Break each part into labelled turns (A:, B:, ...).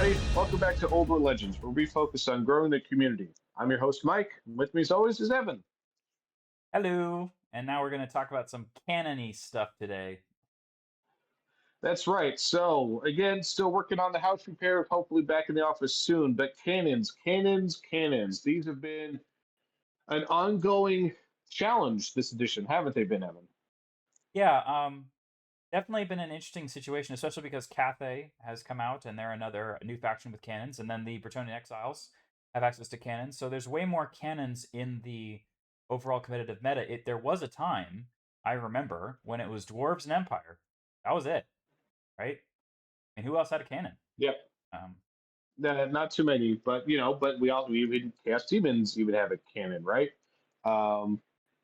A: everybody. Welcome back to Old World Legends, where we focus on growing the community. I'm your host, Mike. With me, as always, is Evan.
B: Hello, and now we're going to talk about some canon-y stuff today.
A: That's right. So, again, still working on the house repair, hopefully back in the office soon. But cannons. These have been an ongoing challenge this edition, haven't they been, Evan?
B: Yeah, definitely been an interesting situation, especially because Cathay has come out, and they're another new faction with cannons, and then the Bretonian Exiles have access to cannons. So there's way more cannons in the overall competitive meta. There was a time, I remember, when it was Dwarves and Empire. That was it, right? And who else had a cannon?
A: Yep.
B: Um,
A: Not too many, but but we also even Chaos Demons even have a cannon, right? Um,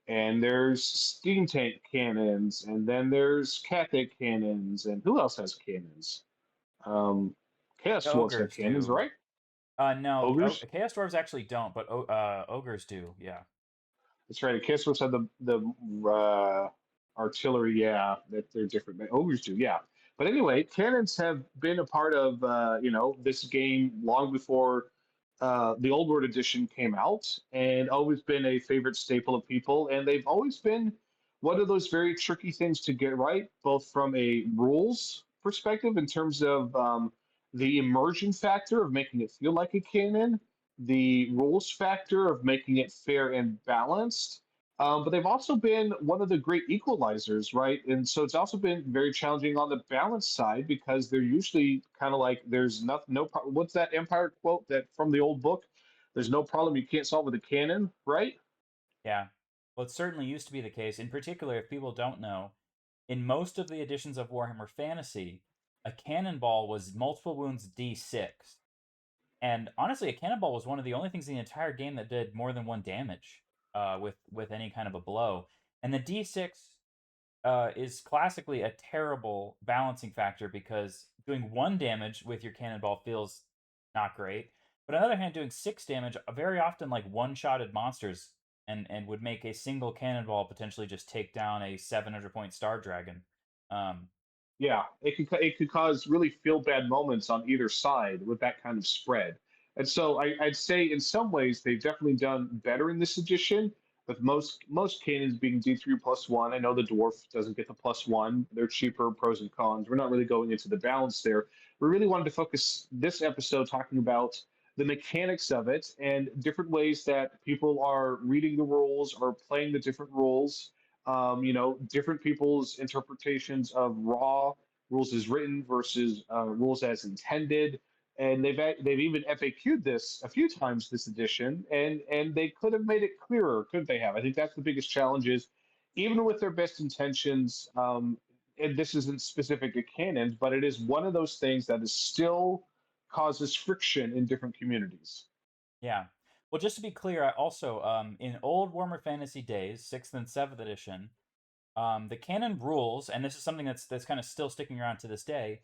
A: and there's steam tank cannons, and then there's Cathay cannons, and who else has cannons? Um,
B: the
A: Chaos Dwarves have
B: Ogres
A: cannons,
B: do.
A: right?
B: No,
A: Ogres.
B: Chaos Dwarves actually don't, but Ogres do, yeah.
A: That's right. Chaos Dwarves have the artillery. Yeah, that they're different. But ogres do. Yeah. But anyway, cannons have been a part of this game long before the Old World edition came out, and always been a favorite staple of people. And they've always been one of those very tricky things to get right, both from a rules perspective in terms of the immersion factor of making it feel like a cannon, the rules factor of making it fair and balanced. But they've also been one of the great equalizers, right? And so it's also been very challenging on the balance side because they're usually kind of like there's no problem. What's that Empire quote that from the old book? There's no problem you can't solve with a cannon, right?
B: Yeah. Well, it certainly used to be the case. In particular, if people don't know, in most of the editions of Warhammer Fantasy, a cannonball was multiple wounds D6. And honestly, a cannonball was one of the only things in the entire game that did more than one damage with any kind of a blow. And the D6 is classically a terrible balancing factor because doing one damage with your cannonball feels not great. But on the other hand, doing six damage very often like one-shotted monsters and would make a single cannonball potentially just take down a 700-point star dragon. Um,
A: Yeah, it could cause really feel bad moments on either side with that kind of spread. And so I'd say in some ways they've definitely done better in this edition, with most cannons being D3 plus one. I know the dwarf doesn't get the plus one. They're cheaper, pros and cons. We're not really going into the balance there. We really wanted to focus this episode talking about the mechanics of it and different ways that people are reading the rules or playing the different rules, different people's interpretations of raw rules as written versus rules as intended. And they've even FAQ'd this a few times this edition, and they could have made it clearer, couldn't they have? I think that's the biggest challenge is even with their best intentions, and this isn't specific to cannons, but it is one of those things that is still causes friction in different communities.
B: yeah. Well, just to be clear, I also in old Warhammer Fantasy days, sixth and seventh edition, the canon rules, and this is something that's kind of still sticking around to this day.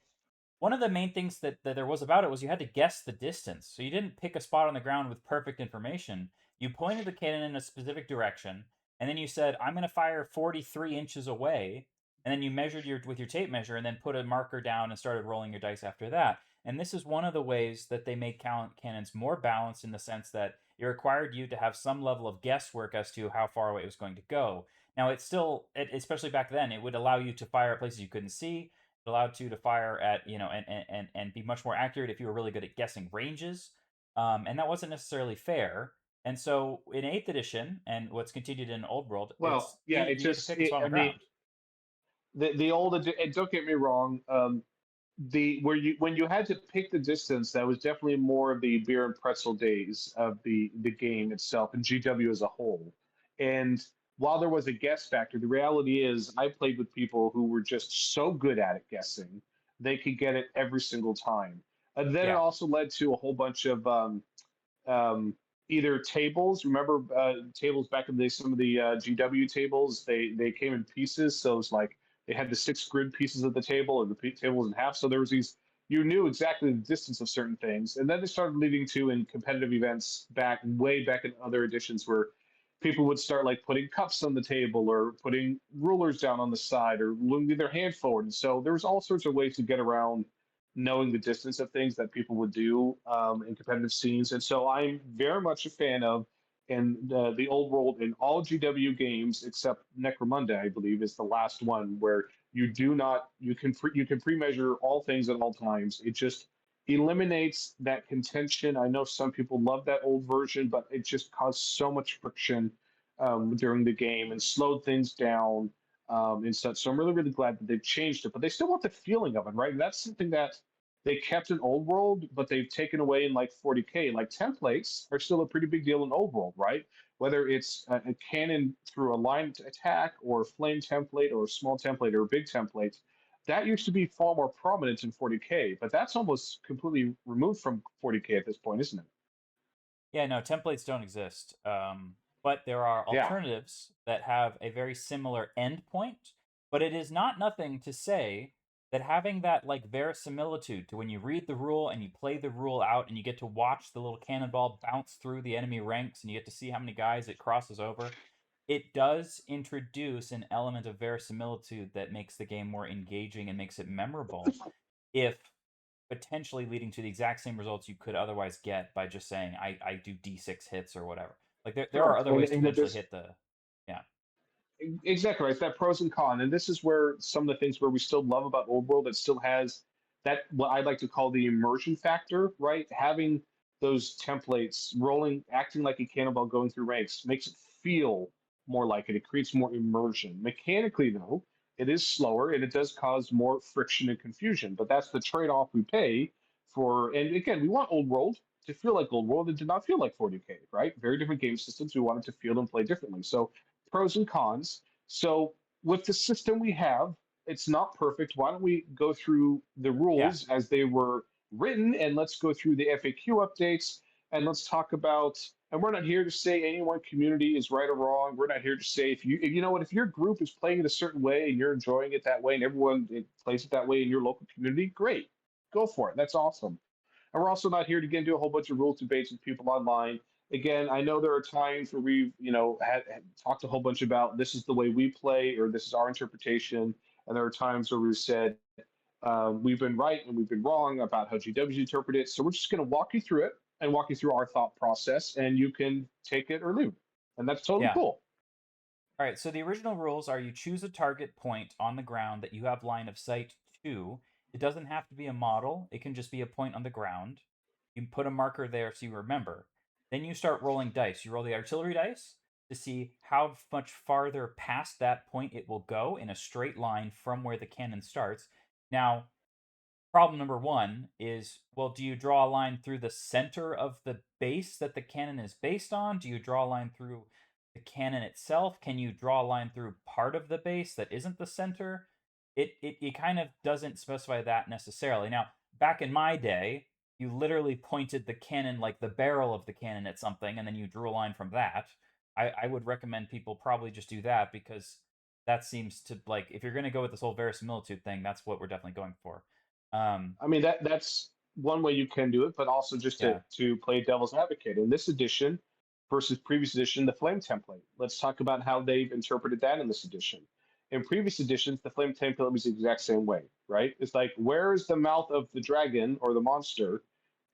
B: One of the main things that there was about it was you had to guess the distance. So you didn't pick a spot on the ground with perfect information. You pointed the cannon in a specific direction, and then you said, "I'm going to fire 43 inches away." And then you measured with your tape measure, and then put a marker down and started rolling your dice after that. And this is one of the ways that they made cannons more balanced in the sense that it required you to have some level of guesswork as to how far away it was going to go. Now, it's still, especially back then, it would allow you to fire at places you couldn't see. It allowed you to fire at, and be much more accurate if you were really good at guessing ranges. And that wasn't necessarily fair. And so in 8th edition, and what's continued in Old World,
A: Well, yeah, it
B: you get to
A: just,
B: pick a spot on
A: I
B: the
A: mean,
B: ground.
A: the old and don't get me wrong, the where you when you had to pick the distance, that was definitely more of the beer and pretzel days of the game itself and GW as a whole. And while there was a guess factor, the reality is I played with people who were just so good at it guessing, they could get it every single time. And then it
B: Yeah.
A: also led to a whole bunch of um, either tables. Remember tables back in the day, some of the GW tables, they came in pieces. So it's like they had the six grid pieces of the table, or the table was in half. So there was these, you knew exactly the distance of certain things. And then they started leading to in competitive events way back in other editions where people would start like putting cups on the table or putting rulers down on the side or moving their hand forward. And so there was all sorts of ways to get around knowing the distance of things that people would do in competitive scenes. And so I'm very much a fan of in the old world in all GW games except Necromunda, I believe, is the last one where you do not you can pre-measure all things at all times. It just eliminates that contention. I know some people love that old version, but it just caused so much friction during the game and slowed things down and such. So I'm really, really glad that they've changed it, but they still want the feeling of it, right? And that's something that they kept in Old World, but they've taken away in like 40K. Like templates are still a pretty big deal in Old World, right? Whether it's a cannon through a line attack or a flame template or a small template or a big template, that used to be far more prominent in 40K, but that's almost completely removed from 40K at this point, isn't it?
B: Yeah, no, templates don't exist. But there are
A: Yeah.
B: alternatives that have a very similar endpoint. But it is not nothing to say that having that like verisimilitude to when you read the rule and you play the rule out and you get to watch the little cannonball bounce through the enemy ranks and you get to see how many guys it crosses over, it does introduce an element of verisimilitude that makes the game more engaging and makes it memorable. If potentially leading to the exact same results you could otherwise get by just saying I do d6 hits or whatever. Like there are
A: Correct.
B: other ways to
A: And
B: potentially
A: there's
B: hit the yeah.
A: exactly right. It's that pros and cons, and this is where some of the things where we still love about Old World, it still has that what I like to call the immersion factor, right? Having those templates rolling, acting like a cannonball going through ranks makes it feel more like it. It creates more immersion. Mechanically, though, it is slower and it does cause more friction and confusion. But that's the trade-off we pay for. And again, we want Old World to feel like Old World. It did not feel like 40K, right? Very different game systems. We want it to feel and play differently. So pros and cons. So with the system we have, it's not perfect. Why don't we go through the
B: Yeah.
A: rules as they were written and let's go through the FAQ updates and let's talk about and we're not here to say any one community is right or wrong. We're not here to say if you know what if your group is playing it a certain way and you're enjoying it that way and everyone plays it that way in your local community, great. Go for it. That's awesome. And we're also not here to get into a whole bunch of rules debates with people online. Again, I know there are times where we've, had talked a whole bunch about this is the way we play or this is our interpretation. And there are times where we've said we've been right and we've been wrong about how GWs interpret it. So we're just going to walk you through it and walk you through our thought process, and you can take it or leave it. And that's totally
B: Yeah.
A: cool.
B: All right, so the original rules are you choose a target point on the ground that you have line of sight to. It doesn't have to be a model, it can just be a point on the ground. You put a marker there so you remember. Then you start rolling dice. You roll the artillery dice to see how much farther past that point it will go in a straight line from where the cannon starts. Now, problem number one is, well, do you draw a line through the center of the base that the cannon is based on? Do you draw a line through the cannon itself? Can you draw a line through part of the base that isn't the center? It kind of doesn't specify that necessarily. Now, back in my day, you literally pointed the cannon, like the barrel of the cannon, at something, and then you drew a line from that. I would recommend people probably just do that because that seems to, like, if you're going to go with this whole verisimilitude thing, that's what we're definitely going for.
A: I mean that's one way you can do it, but also just
B: Yeah.
A: to play devil's advocate. In this edition versus previous edition, the flame template. Let's talk about how they've interpreted that in this edition. In previous editions, the flame template was the exact same way, right? It's like where is the mouth of the dragon or the monster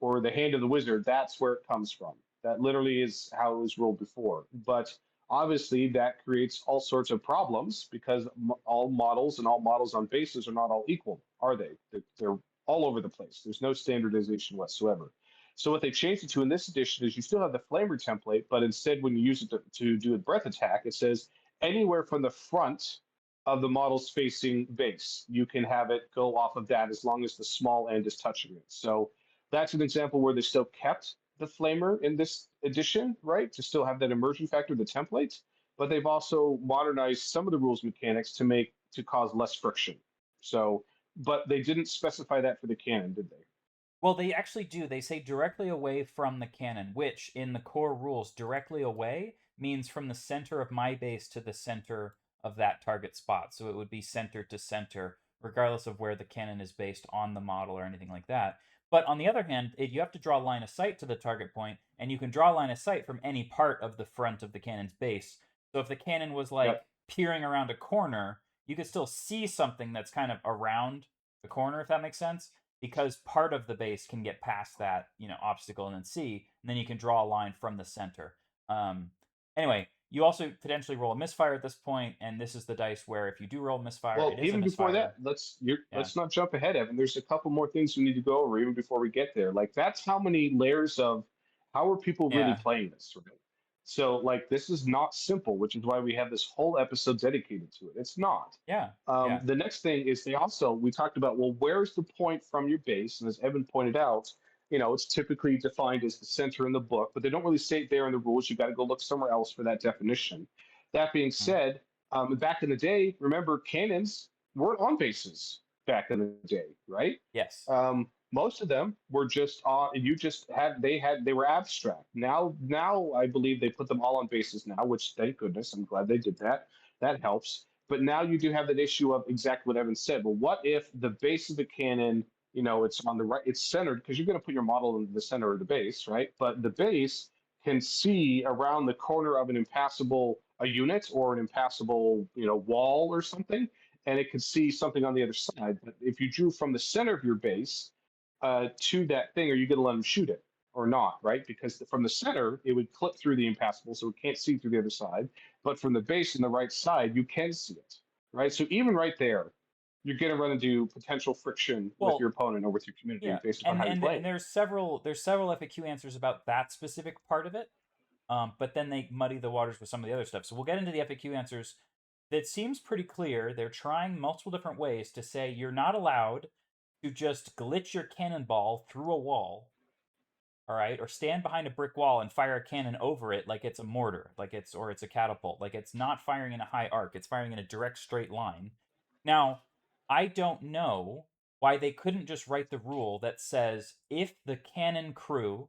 A: or the hand of the wizard? That's where it comes from. That literally is how it was ruled before. But obviously, that creates all sorts of problems because all models and all models on bases are not all equal, are they? They're all over the place. There's no standardization whatsoever. So what they changed it to in this edition is you still have the flamer template, but instead when you use it to do a breath attack, it says anywhere from the front of the model's facing base, you can have it go off of that as long as the small end is touching it. So that's an example where they still kept the flamer in this edition, right? To still have that immersion factor, the templates, but they've also modernized some of the rules mechanics to cause less friction. So, but they didn't specify that for the canon, did they?
B: Well, they actually do. They say directly away from the cannon, which in the core rules, directly away means from the center of my base to the center of that target spot. So it would be center to center, regardless of where the cannon is based on the model or anything like that. But on the other hand, you have to draw a line of sight to the target point, and you can draw a line of sight from any part of the front of the cannon's base. So if the cannon was like
A: Yep.
B: peering around a corner, you could still see something that's kind of around the corner, if that makes sense. because part of the base can get past that, obstacle and then see, and then you can draw a line from the center. Um, anyway, you also potentially roll a misfire at this point, and this is the dice where if you do roll a misfire,
A: Well,
B: it is a
A: even before that,
B: misfire. Yeah.
A: let's not jump ahead, Evan. There's a couple more things we need to go over even before we get there. Like that's how many layers of how are people really
B: Yeah.
A: playing this, right? So like this is not simple, which is why we have this whole episode dedicated to it. It's not.
B: Yeah. Yeah.
A: The next thing is we talked about, well, where's the point from your base? And as Evan pointed out, it's typically defined as the center in the book, but they don't really state there in the rules. You got to go look somewhere else for that definition. That being
B: Mhm.
A: said, back in the day, remember cannons weren't on bases back in the day, right?
B: Yes.
A: Most of them were just you just had they were abstract. Now I believe they put them all on bases now, which thank goodness. I'm glad they did that. That helps. But now you do have that issue of exactly what Evan said. Well, what if the base of the cannon, it's on the right, it's centered because you're going to put your model in the center of the base, right? But the base can see around the corner of a unit or an impassable, wall or something, and it can see something on the other side. But if you drew from the center of your base to that thing, are you going to let them shoot it or not, right? Because from the center, it would clip through the impassable, so it can't see through the other side. But from the base in the right side, you can see it, right? So even right there, you're going to run into potential friction with your
B: Well,
A: opponent or with your community
B: yeah,
A: based upon
B: and
A: how you're
B: and
A: playing
B: and
A: it.
B: there's several FAQ answers about that specific part of it. But then they muddy the waters with some of the other stuff. So we'll get into the FAQ answers. That seems pretty clear. They're trying multiple different ways to say you're not allowed to just glitch your cannonball through a wall, all right, or stand behind a brick wall and fire a cannon over it like it's a mortar, or it's a catapult, like it's not firing in a high arc, it's firing in a direct straight line. Now, I don't know why they couldn't just write the rule that says if the cannon crew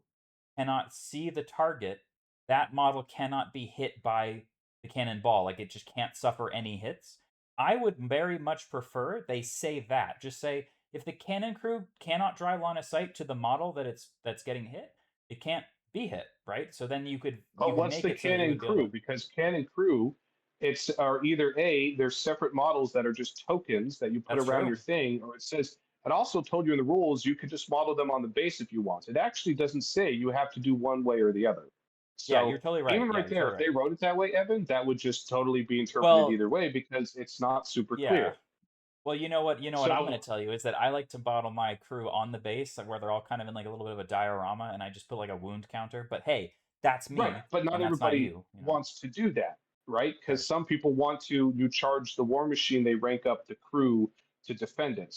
B: cannot see the target, that model cannot be hit by the cannonball. Like it just can't suffer any hits. I would very much prefer they say that. Just say if the cannon crew cannot draw line of sight to the model that's getting hit, it can't be hit, right? So then you
A: But
B: could
A: what's
B: make
A: the
B: it so that it
A: cannon
B: would be able
A: crew?
B: to.
A: Because cannon crew, it's are either there's separate models that are just tokens that you put
B: That's
A: around
B: true.
A: your thing, or it says it also told you in the rules you could just model them on the base if you want. It actually doesn't say you have to do one way or the other.
B: Yeah, you're
A: So
B: totally right.
A: even
B: Yeah,
A: right
B: you're
A: there,
B: totally
A: if
B: right.
A: they wrote it that way, Evan, that would just totally be interpreted
B: Well,
A: either way because it's not super
B: yeah.
A: clear.
B: Well, you know what? You know what I'm going
A: So
B: to tell you is that I like to model my crew on the base, like, where they're all kind of in like a little bit of a diorama, and I just put like a wound counter. But hey, that's
A: right,
B: me,
A: but not
B: and that's not
A: everybody
B: you.
A: wants to do that, right?
B: Sure.
A: Because some people want to, you charge the war machine, they rank up the crew to defend it.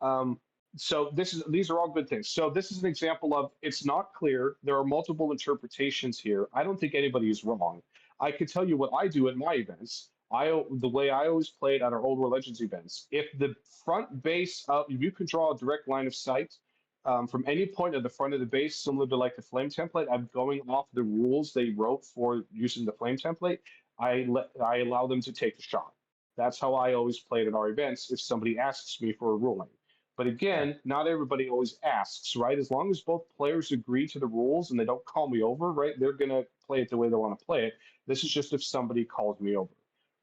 A: Um, so these are all good things. So this is an example of it's not clear. There are multiple interpretations here. I don't think anybody is wrong. I could tell you what I do at my events. The way I always play it at our Old World Legends events. If the front base of if you can draw a direct line of sight from any point at the front of the base, similar to like the flame template, I'm going off the rules they wrote for using the flame template. I allow them to take the shot. That's how I always play it at our events if somebody asks me for a ruling. But
B: Yeah.
A: again, not everybody always asks, right? As long as both players agree to the rules and they don't call me over, right? They're gonna play it the way they want to play it. This is just if somebody calls me over.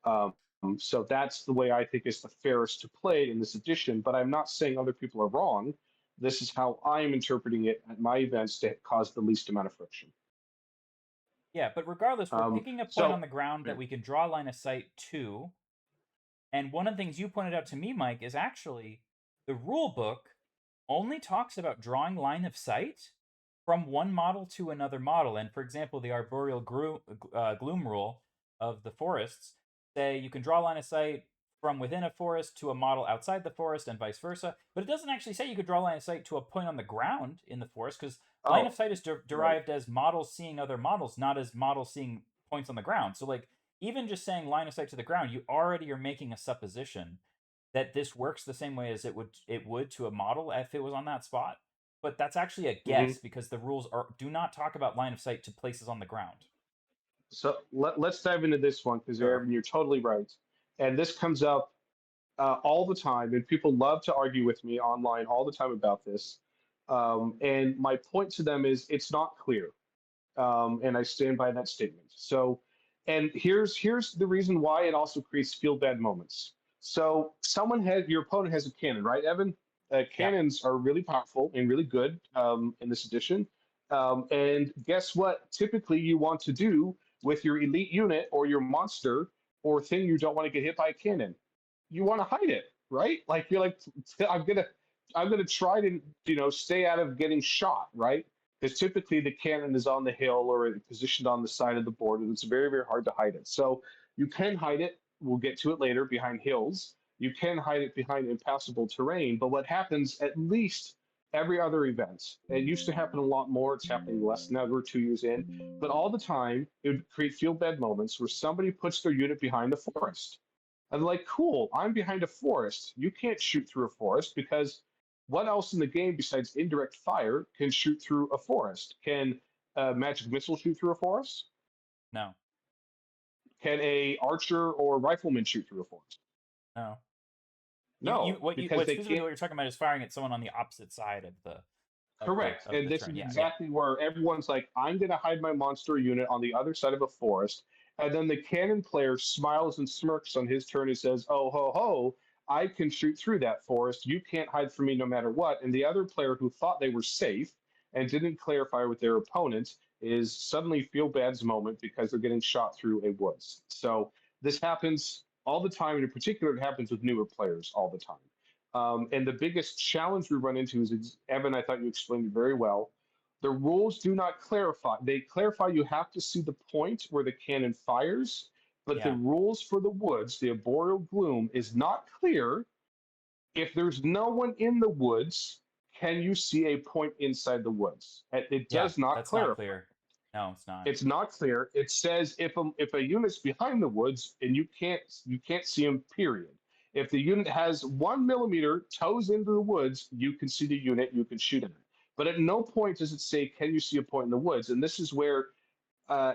A: Um, so that's the way I think is the fairest to play in this edition. But I'm not saying other people are wrong. This is how I'm interpreting it at my events to cause the least amount of friction.
B: Yeah, but regardless, we're
A: Um,
B: picking a point on
A: so,
B: the ground
A: yeah.
B: that we can draw line of sight to. And one of the things you pointed out to me, Mike, is actually the rule book only talks about drawing line of sight from one model to another model. And for example, the arboreal gloom rule of the forests say you can draw line of sight from within a forest to a model outside the forest and vice versa. But it doesn't actually say you could draw line of sight to a point on the ground in the forest because line of
A: Oh,
B: sight is
A: right.
B: derived as models seeing other models, not as models seeing points on the ground. So like even just saying line of sight to the ground, you already are making a supposition that this works the same way as it would to a model if it was on that spot. But that's actually a
A: hmm
B: guess because the rules do not talk about line of sight to places on the ground.
A: So let's dive into this one because
B: Sure.
A: Aaron, you're totally right. And this comes up all the time, and people love to argue with me online all the time about this. And my point to them is it's not clear, and I stand by that statement. So, and here's the reason why it also creates feel bad moments. So, your opponent has a cannon, right, Evan?
B: Yeah.
A: Cannons are really powerful and really good in this edition. And guess what? Typically, you want to do with your elite unit or your monster or thing you don't want to get hit by a cannon. You want to hide it, right? Like you're like, I'm gonna, I'm gonna try to, stay out of getting shot, right? Because typically the cannon is on the hill or positioned on the side of the board, and it's very, very hard to hide it. So you can hide it. We'll get to it later behind hills. You can hide it behind impassable terrain. But what happens at least every other event, it used to happen a lot more. It's happening less now. We're 2 years in, but all the time it would create feel bad moments where somebody puts their unit behind the forest. And like, cool, I'm behind a forest. You can't shoot through a forest because what else in the game besides indirect fire can shoot through a forest? Can a magic missile shoot through a forest?
B: No.
A: Can a archer or rifleman shoot through a forest?
B: No.
A: No, because
B: What
A: they
B: specifically
A: can't.
B: what you're talking about is firing at someone on the opposite side of the
A: Correct. And this
B: turn.
A: is
B: Yeah, yeah.
A: exactly where everyone's like, I'm going to hide my monster unit on the other side of a forest. And then the cannon player smiles and smirks on his turn and says, oh, ho, ho, I can shoot through that forest. You can't hide from me no matter what. And the other player who thought they were safe and didn't clarify with their opponent is suddenly feel bad's moment because they're getting shot through a woods. So this happens all the time. And in particular, it happens with newer players all the time. And the biggest challenge we run into is, Evan, I thought you explained it very well. The rules do not clarify. They clarify you have to see the point where the cannon fires, but the
B: Yeah.
A: rules for the woods, the arboreal gloom, is not clear. If there's no one in the woods, can you see a point inside the woods? It
B: Yeah.
A: does not
B: That's not
A: clarify.
B: clear. No, it's not.
A: It's not clear. It says if a unit's behind the woods and you can't see them. Period. If the unit has 1 millimeter toes into the woods, you can see the unit. You can shoot at it. But at no point does it say, "Can you see a point in the woods?" And this is where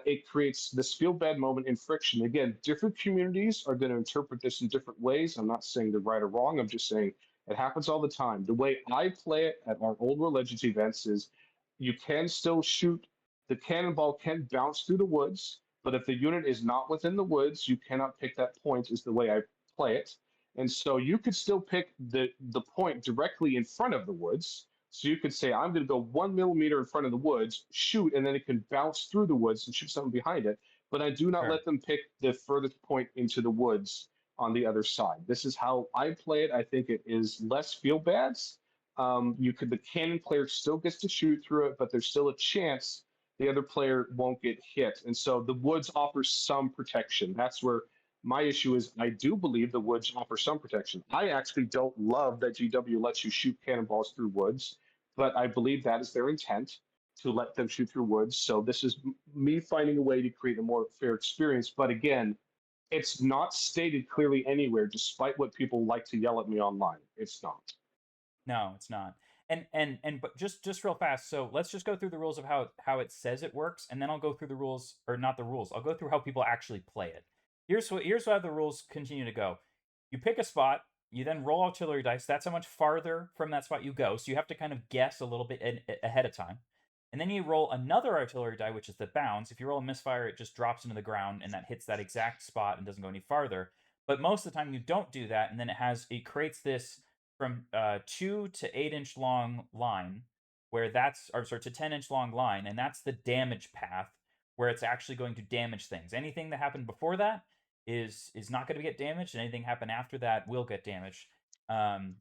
A: it creates this feel bad moment in friction. Again, different communities are going to interpret this in different ways. I'm not saying they're right or wrong. I'm just saying it happens all the time. The way I play it at our Old World Legends events is you can still shoot, the cannonball can bounce through the woods, but if the unit is not within the woods, you cannot pick that point, is the way I play it. And so you could still pick the point directly in front of the woods, so you could say, I'm going to go 1 millimeter in front of the woods, shoot, and then it can bounce through the woods and shoot something behind it. But I do not
B: Sure.
A: let them pick the furthest point into the woods on the other side. This is how I play it. I think it is less feel bads. The cannon player still gets to shoot through it, but there's still a chance the other player won't get hit. And so the woods offers some protection. That's where my issue is. I do believe the woods offer some protection. I actually don't love that GW lets you shoot cannonballs through woods, but I believe that is their intent, to let them shoot through woods. So this is me finding a way to create a more fair experience. But again, it's not stated clearly anywhere, despite what people like to yell at me online. It's not.
B: No, it's not. And but just real fast. So let's just go through the rules of how it says it works, and then I'll go through the rules, or not the rules. I'll go through how people actually play it. Here's how the rules continue to go. You pick a spot. You then roll artillery dice. That's how much farther from that spot you go. So you have to kind of guess a little bit ahead of time. And then you roll another artillery die, which is the bounce. If you roll a misfire, it just drops into the ground, and that hits that exact spot and doesn't go any farther. But most of the time, you don't do that, and then it creates this from 2 to 8 inch long line, where that's, or sorry, to 10 inch long line, and that's the damage path where it's actually going to damage things. Anything that happened before that is not going to get damaged, and anything happen after that will get damaged. Then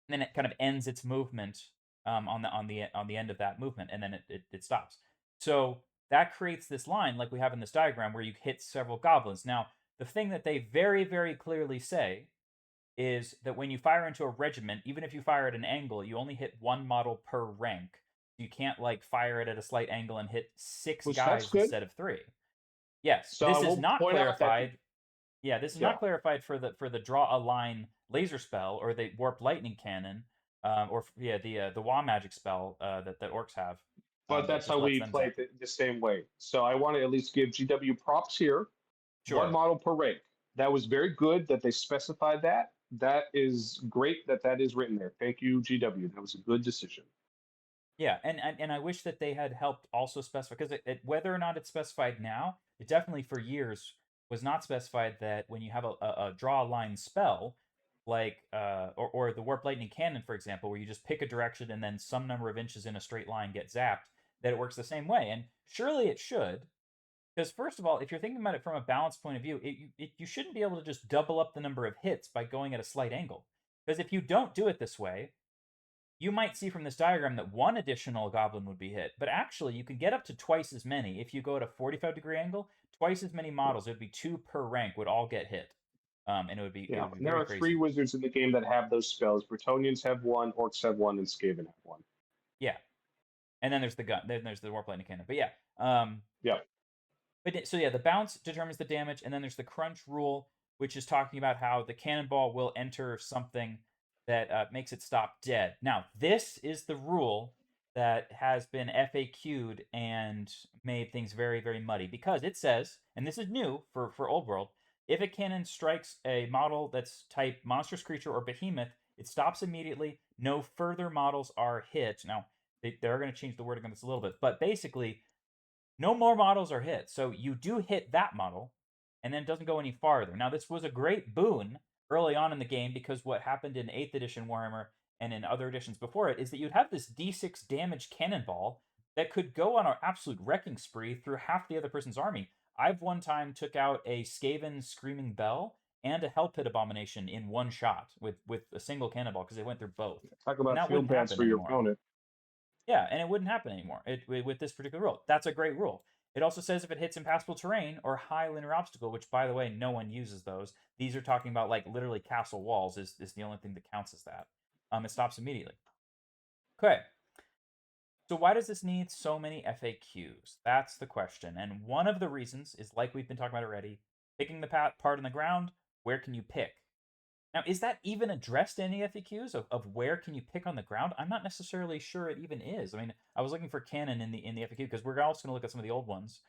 B: it kind of ends its movement on the end of that movement, and then it stops. So that creates this line like we have in this diagram where you hit several goblins. Now, the thing that they very, very clearly say is that when you fire into a regiment, even if you fire at an angle, you only hit one model per rank. You can't like fire it at a slight angle and hit six
A: Which that's
B: guys
A: good.
B: instead of three. Yes,
A: So I
B: this is
A: will
B: not
A: point out that
B: clarified. Yeah, this is
A: yeah,
B: not clarified for the draw a line laser spell or the warp lightning cannon, or yeah the Wa magic spell that orcs have,
A: but
B: that
A: that's how
B: just lets
A: we
B: them
A: play
B: zap.
A: it the same way. So I want to at least give GW props here. One
B: Sure.
A: model per rank. That was very good that they specified that. That is great that that is written there. Thank you, GW. That was a good decision.
B: Yeah, and I wish that they had helped also specify, because whether or not it's specified now, it definitely for years was not specified that when you have a draw a line spell, like or the warp lightning cannon, for example, where you just pick a direction and then some number of inches in a straight line get zapped, that it works the same way. And surely it should, because first of all, if you're thinking about it from a balance point of view, you shouldn't be able to just double up the number of hits by going at a slight angle. Because if you don't do it this way, you might see from this diagram that one additional goblin would be hit, but actually you can get up to twice as many. If you go at a 45-degree angle, twice as many models, it would be 2 per rank, would all get hit. And it
A: Yeah,
B: would be
A: and there
B: very
A: are three
B: crazy.
A: wizards in the game that have those spells. Bretonians have one, Orcs have one, and Skaven have one.
B: Yeah. And then there's the gun. Then there's the warp lightning cannon. But yeah. Um,
A: Yeah.
B: but so yeah, the bounce determines the damage, and then there's the crunch rule, which is talking about how the cannonball will enter something that makes it stop dead. Now, this is the rule that has been FAQ'd and made things very, very muddy, because it says, and this is new for Old World, if a cannon strikes a model that's type monstrous creature or behemoth, it stops immediately. No further models are hit. Now, they're going to change the wording on this a little bit, but basically, no more models are hit. So you do hit that model, and then it doesn't go any farther. Now, this was a great boon early on in the game, because what happened in 8th edition Warhammer and in other editions before it is that you'd have this d6 damage cannonball that could go on an absolute wrecking spree through half the other person's army. I've one time took out a Skaven Screaming Bell and a Hell Pit Abomination in one shot with a single cannonball, because they went through both.
A: Talk
B: And
A: about
B: that
A: field
B: wouldn't
A: pads
B: happen
A: for your
B: anymore.
A: opponent.
B: Yeah, and it wouldn't happen anymore with this particular rule. That's a great rule. It also says if it hits impassable terrain or high linear obstacle, which, by the way, no one uses those. These are talking about, like, literally castle walls is the only thing that counts as that. It stops immediately. Okay. So why does this need so many FAQs? That's the question. And one of the reasons is, like we've been talking about already, picking the part on the ground. Where can you pick? Now, is that even addressed in any FAQs of where can you pick on the ground? I'm not necessarily sure it even is. I mean, I was looking for canon in the FAQ, because we're also going to look at some of the old ones.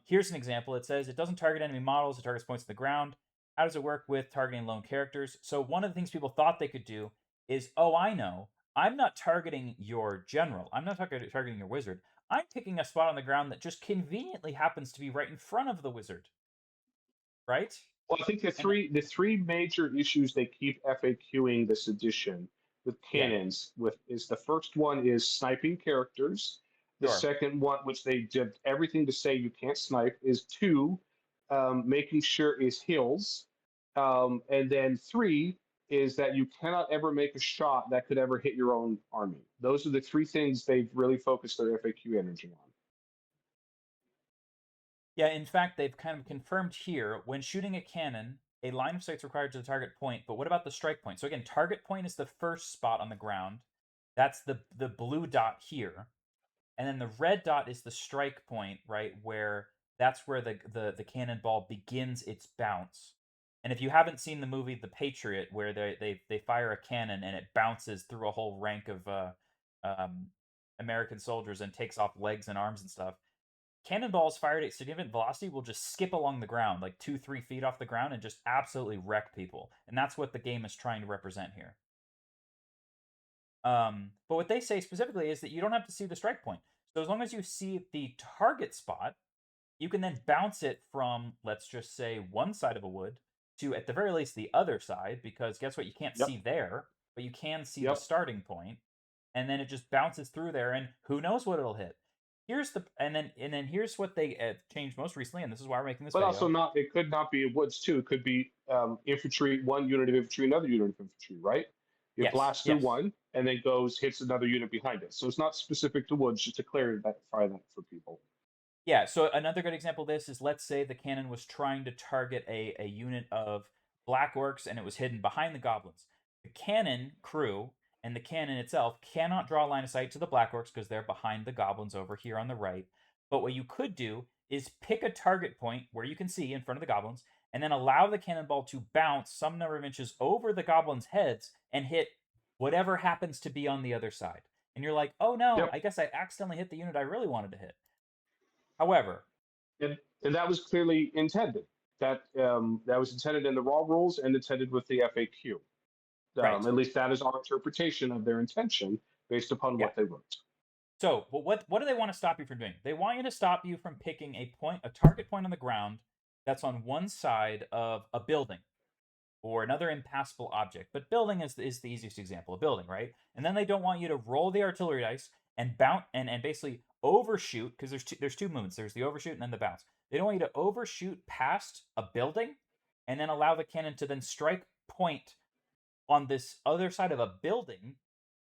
B: Here's an example. It says it doesn't target enemy models. It targets points on the ground. How does it work with targeting lone characters? So one of the things people thought they could do is, oh, I know. I'm not targeting your general. I'm not targeting your wizard. I'm picking a spot on the ground that just conveniently happens to be right in front of the wizard, right?
A: Well, I think the
B: And
A: three major issues they keep FAQing this edition with
B: yeah,
A: cannons with is the first one is sniping characters. The
B: sure.
A: second one, which they did everything to say you can't snipe, is two, making sure is hills, and then three is that you cannot ever make a shot that could ever hit your own army. Those are the three things they've really focused their FAQ energy on.
B: Yeah, in fact, they've kind of confirmed here, when shooting a cannon, a line of sight is required to the target point, but what about the strike point? So again, target point is the first spot on the ground. That's the blue dot here. And then the red dot is the strike point, right? Where that's where the cannonball begins its bounce. And if you haven't seen the movie The Patriot, where they fire a cannon and it bounces through a whole rank of um, American soldiers and takes off legs and arms and stuff, cannonballs fired at significant velocity will just skip along the ground, like 2-3 feet off the ground, and just absolutely wreck people. And that's what the game is trying to represent here. But what they say specifically is that you don't have to see the strike point. So as long as you see the target spot, you can then bounce it from, let's just say, one side of a wood to, at the very least, the other side, because guess what? You can't
A: Yep.
B: see there, but you can see the
A: Yep.
B: starting point, and then it just bounces through there, and who knows what it'll hit. Here's the and then here's what they changed most recently, and this is why we're making this
A: But also
B: video.
A: not, it could not be woods too. It could be infantry, one unit of infantry, another unit of infantry, right? It
B: Yes,
A: blasts through
B: yes.
A: one and then goes, hits another unit behind it. So it's not specific to woods, just to clarify that for people.
B: Yeah, so another good example of this is, let's say the cannon was trying to target a unit of black orcs and it was hidden behind the goblins. The cannon crew and the cannon itself cannot draw line of sight to the black orcs because they're behind the goblins over here on the right. But what you could do is pick a target point where you can see in front of the goblins, and then allow the cannonball to bounce some number of inches over the goblins' heads and hit whatever happens to be on the other side. And you're like, oh no,
A: Yep.
B: I guess I accidentally hit the unit I really wanted to hit. However,
A: And that was clearly intended. That was intended in the raw rules and intended with the FAQ.
B: right.
A: At least that is our interpretation of their intention based upon
B: Yeah.
A: what they wrote.
B: So, but what do they want to stop you from doing? They want you to stop you from picking a target point on the ground that's on one side of a building. or another impassable object. But building is the easiest example, a building, right? And then they don't want you to roll the artillery dice and bounce and basically overshoot, because there's two movements. There's the overshoot and then the bounce. They don't want you to overshoot past a building and then allow the cannon to then strike point on this other side of a building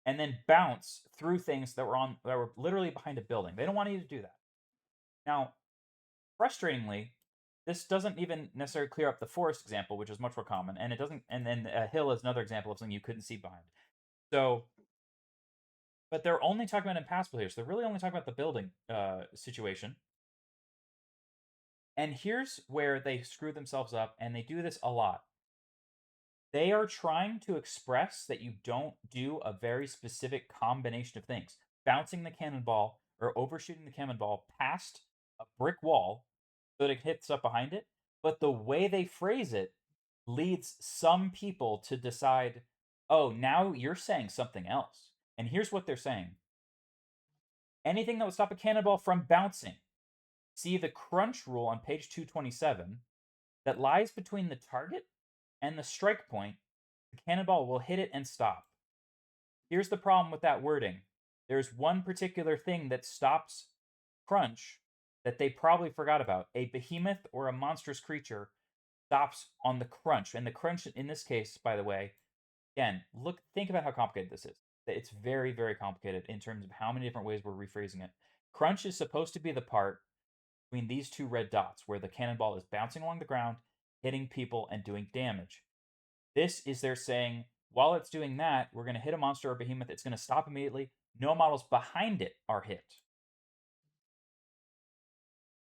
B: and then bounce through things that were literally behind a building. They don't want you to do that. Now, frustratingly, this doesn't even necessarily clear up the forest example, which is much more common, and it doesn't. And then a hill is another example of something you couldn't see behind. So, but they're only talking about impassable here. So they're really only talking about the building situation. And here's where they screw themselves up, and they do this a lot. They are trying to express that you don't do a very specific combination of things. Bouncing the cannonball or overshooting the cannonball past a brick wall so that it hits up behind it. But the way they phrase it leads some people to decide, oh, now you're saying something else. And here's what they're saying. Anything that would stop a cannonball from bouncing. See the crunch rule on page 227 that lies between the target and the strike point. The cannonball will hit it and stop. Here's the problem with that wording. There's one particular thing that stops crunch that they probably forgot about. A behemoth or a monstrous creature stops on the crunch. And the crunch in this case, by the way, again, think about how complicated this is. It's very, very complicated in terms of how many different ways we're rephrasing it. Crunch is supposed to be the part between these two red dots where the cannonball is bouncing along the ground, hitting people, and doing damage. This is they're saying, while it's doing that, we're going to hit a monster or a behemoth. It's going to stop immediately. No models behind it are hit.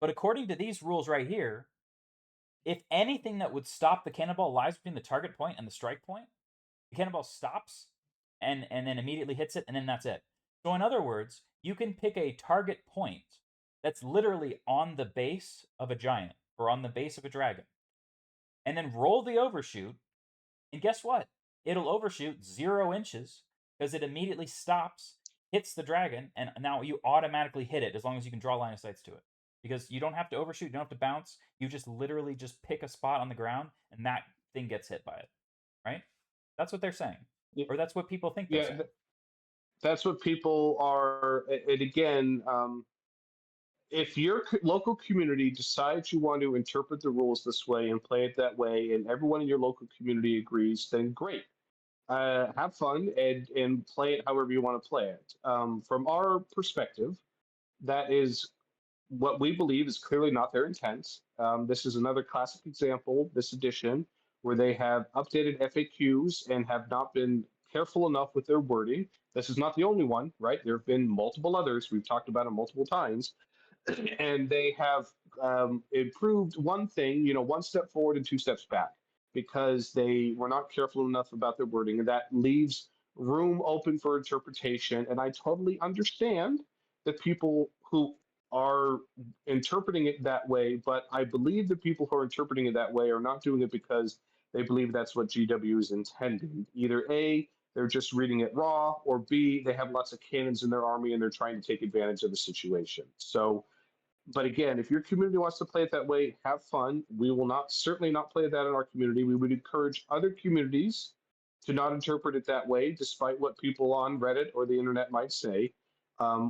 B: But according to these rules right here, if anything that would stop the cannonball lies between the target point and the strike point, the cannonball stops and then immediately hits it, and then that's it. So in other words, you can pick a target point that's literally on the base of a giant or on the base of a dragon, and then roll the overshoot, and guess what? It'll overshoot 0 inches because it immediately stops, hits the dragon, and now you automatically hit it as long as you can draw line of sights to it. Because you don't have to overshoot, you don't have to bounce. You just literally just pick a spot on the ground, and that thing gets hit by it, right? That's what they're saying, or that's what people think they're
A: Yeah,
B: saying.
A: that's what people are. And again, if your local community decides you want to interpret the rules this way and play it that way, and everyone in your local community agrees, then great. Have fun and play it however you want to play it. From our perspective, that is what we believe is clearly not their intent. This is another classic example, this edition, where they have updated FAQs and have not been careful enough with their wording. This is not the only one, right? There have been multiple others. We've talked about them multiple times. And they have improved one thing, one step forward and two steps back because they were not careful enough about their wording. And that leaves room open for interpretation. And I totally understand that people who are interpreting it that way, but I believe the people who are interpreting it that way are not doing it because they believe that's what GW is intending. Either A, they're just reading it raw, or B, they have lots of cannons in their army and they're trying to take advantage of the situation. So, but again, if your community wants to play it that way, have fun. We will not certainly not play that in our community. We would encourage other communities to not interpret it that way, despite what people on Reddit or the internet might say.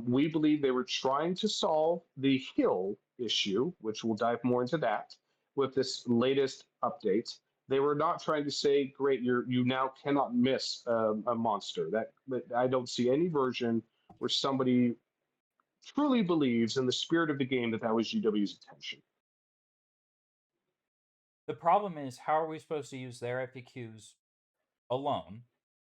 A: We believe they were trying to solve the hill issue, which we'll dive more into that with this latest update. They were not trying to say, "Great, you now cannot miss a monster." That I don't see any version where somebody truly believes in the spirit of the game that that was GW's intention.
B: The problem is, how are we supposed to use their FAQs alone,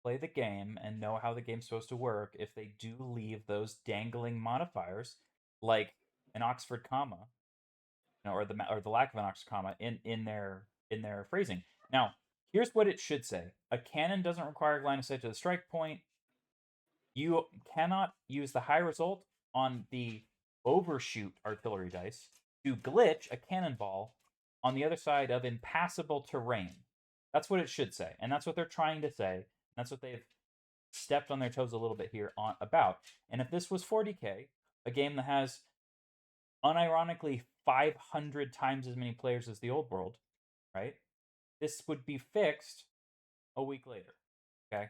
B: play the game, and know how the game's supposed to work if they do leave those dangling modifiers, like an Oxford comma, or the lack of an Oxford comma in their phrasing. Now, here's what it should say: a cannon doesn't require line of sight to the strike point. You cannot use the high result on the overshoot artillery dice to glitch a cannonball on the other side of impassable terrain. That's what it should say, and that's what they're trying to say. That's what they've stepped on their toes a little bit here about. And if this was 40K, a game that has unironically 500 times as many players as the old world, right? this would be fixed a week later. Okay.